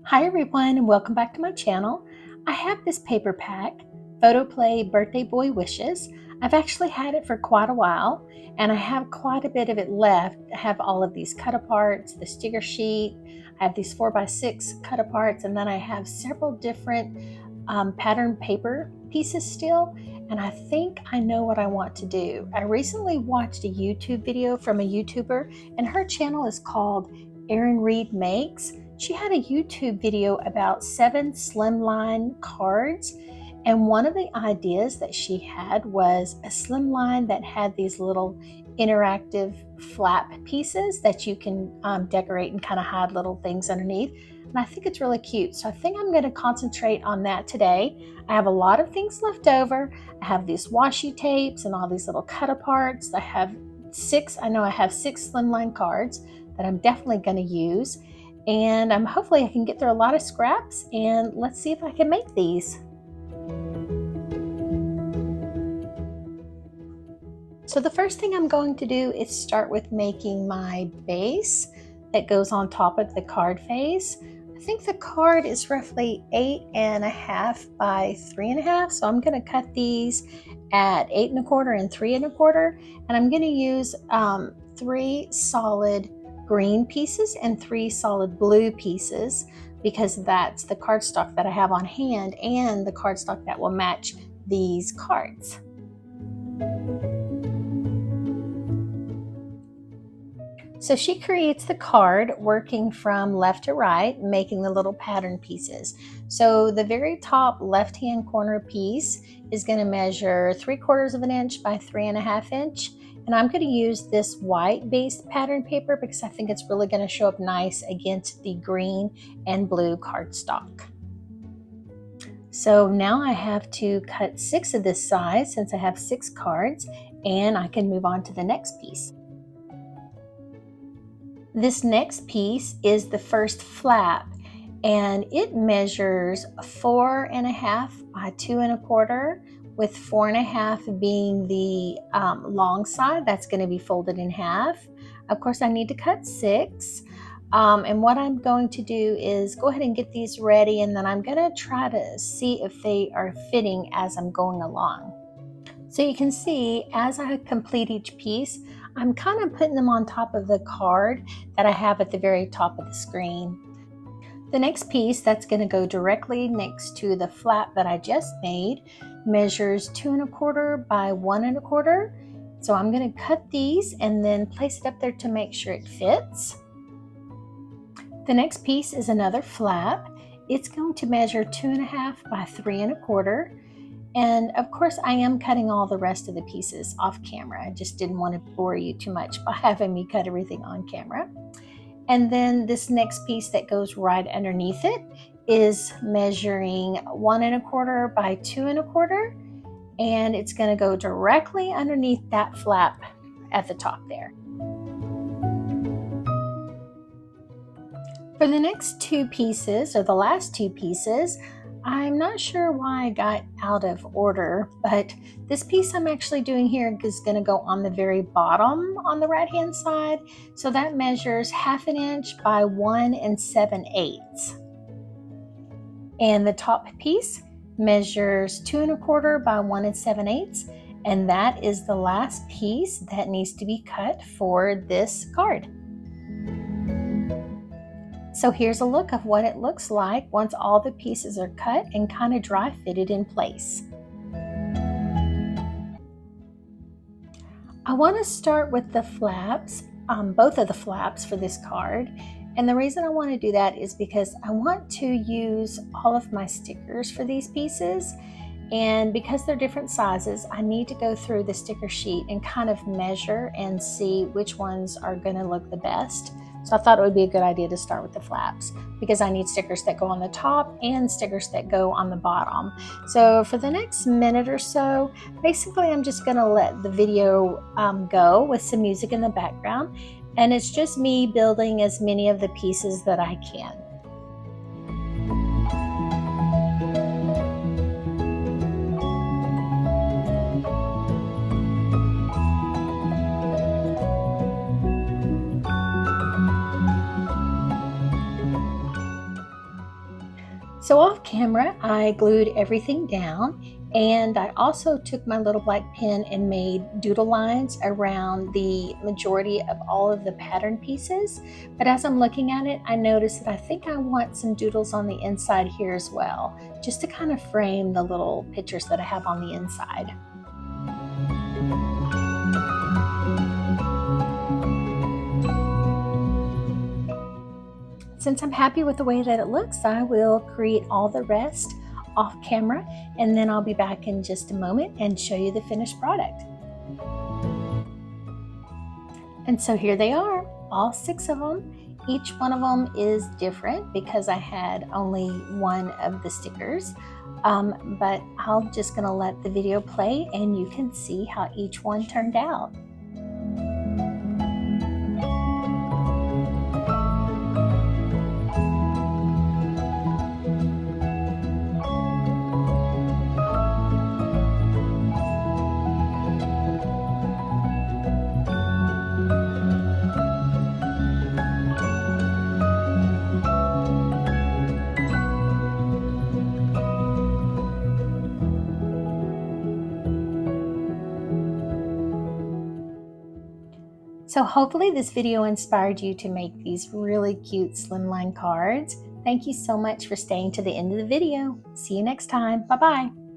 Hi everyone and welcome back to my channel. I have this paper pack, Photo Play Birthday Boy Wishes. I've actually had it for quite a while and I have quite a bit of it left. I have all of these cut aparts, the sticker sheet, I have these 4x6 cut aparts, and then I have several different pattern paper pieces still, and I think I know what I want to do. I recently watched a YouTube video from a YouTuber and her channel is called Erin Reed Makes. She had a YouTube video about 7 slimline cards, and one of the ideas that she had was a slimline that had these little interactive flap pieces that you can decorate and kind of hide little things underneath. And I think it's really cute. So I think I'm going to concentrate on that today. I have a lot of things left over. I have these washi tapes and all these little cut aparts. I have 6 slimline cards that I'm definitely going to use. And hopefully I can get through a lot of scraps, and let's see if I can make these. So the first thing I'm going to do is start with making my base that goes on top of the card face. I think the card is roughly 8.5 by 3.5, so I'm going to cut these at 8.25 and 3.25, and I'm going to use 3 solid green pieces and 3 solid blue pieces because that's the cardstock that I have on hand and the cardstock that will match these cards. So she creates the card working from left to right, making the little pattern pieces. So the very top left-hand corner piece is going to measure 3/4 of an inch by 3.5 inch. And I'm going to use this white based pattern paper because I think it's really going to show up nice against the green and blue cardstock. So now I have to cut 6 of this size since I have 6 cards, and I can move on to the next piece. This next piece is the first flap, and it measures 4.5 by 2.25, with 4.5 being the long side that's going to be folded in half. Of course, I need to cut 6. And what I'm going to do is go ahead and get these ready, and then I'm going to try to see if they are fitting as I'm going along. So you can see as I complete each piece, I'm kind of putting them on top of the card that I have at the very top of the screen. The next piece that's going to go directly next to the flap that I just made measures 2.25 by 1.25. So I'm going to cut these and then place it up there to make sure it fits. The next piece is another flap. It's going to measure 2.5 by 3.25. And of course I am cutting all the rest of the pieces off camera. I just didn't want to bore you too much by having me cut everything on camera. And then this next piece that goes right underneath it is measuring 1.25 by 2.25, and it's going to go directly underneath that flap at the top there. For the next 2 pieces, or the last 2 pieces, I'm not sure why I got out of order, but this piece I'm actually doing here is going to go on the very bottom on the right hand side. So that measures 1/2 inch by 1 7/8. And the top piece measures 2.25 by 1 7/8. And that is the last piece that needs to be cut for this card. So here's a look of what it looks like once all the pieces are cut and kind of dry fitted in place. I want to start with the flaps, both of the flaps for this card. And the reason I want to do that is because I want to use all of my stickers for these pieces. And because they're different sizes, I need to go through the sticker sheet and kind of measure and see which ones are going to look the best. So I thought it would be a good idea to start with the flaps because I need stickers that go on the top and stickers that go on the bottom. So for the next minute or so, basically I'm just going to let the video go with some music in the background, and it's just me building as many of the pieces that I can. So off camera, I glued everything down, and I also took my little black pen and made doodle lines around the majority of all of the pattern pieces. But as I'm looking at it, I noticed that I think I want some doodles on the inside here as well, just to kind of frame the little pictures that I have on the inside. Since I'm happy with the way that it looks, I will create all the rest off camera, and then I'll be back in just a moment and show you the finished product. And so here they are, all 6 of them. Each one of them is different because I had only one of the stickers, but I'm just gonna let the video play and you can see how each one turned out. So hopefully this video inspired you to make these really cute slimline cards. Thank you so much for staying to the end of the video. See you next time. Bye-bye.